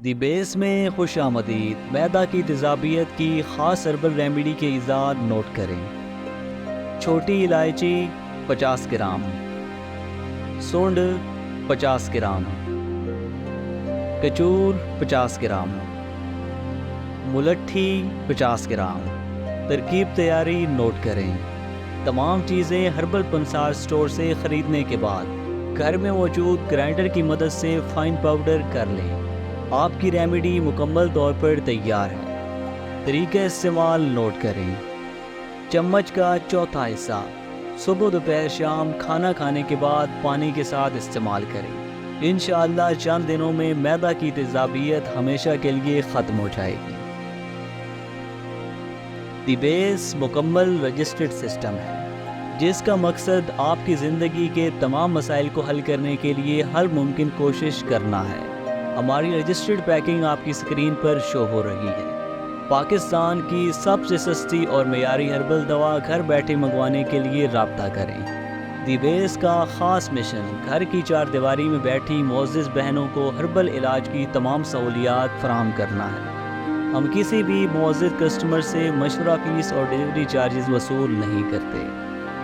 دی بیس میں خوش آمدید۔ میدا کی تیزابیت کی خاص ہربل ریمیڈی کے اجزاء نوٹ کریں۔ چھوٹی الائچی 50 گرام، سونڈ 50 گرام، کچور 50 گرام، ملٹھی 50 گرام۔ ترکیب تیاری نوٹ کریں۔ تمام چیزیں ہربل پنسار سٹور سے خریدنے کے بعد گھر میں موجود گرائنڈر کی مدد سے فائن پاؤڈر کر لیں۔ آپ کی ریمیڈی مکمل طور پر تیار ہے۔ طریقہ استعمال نوٹ کریں۔ چمچ کا چوتھا حصہ صبح دوپہر شام کھانا کھانے کے بعد پانی کے ساتھ استعمال کریں۔ انشاءاللہ چند دنوں میں میدا کی تیزابیت ہمیشہ کے لیے ختم ہو جائے گی۔ دی بیس مکمل رجسٹرڈ سسٹم ہے جس کا مقصد آپ کی زندگی کے تمام مسائل کو حل کرنے کے لیے ہر ممکن کوشش کرنا ہے۔ ہماری رجسٹرڈ پیکنگ آپ کی اسکرین پر شو ہو رہی ہے۔ پاکستان کی سب سے سستی اور معیاری ہربل دوا گھر بیٹھے منگوانے کے لیے رابطہ کریں۔ دی بیس کا خاص مشن گھر کی چار دیواری میں بیٹھی معزز بہنوں کو ہربل علاج کی تمام سہولیات فراہم کرنا ہے۔ ہم کسی بھی معزز کسٹمر سے مشورہ فیس اور ڈیلیوری چارجز وصول نہیں کرتے۔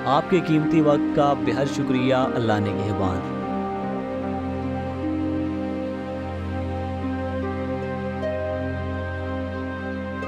آپ کے قیمتی وقت کا بہت شکریہ۔ اللہ نگہبان۔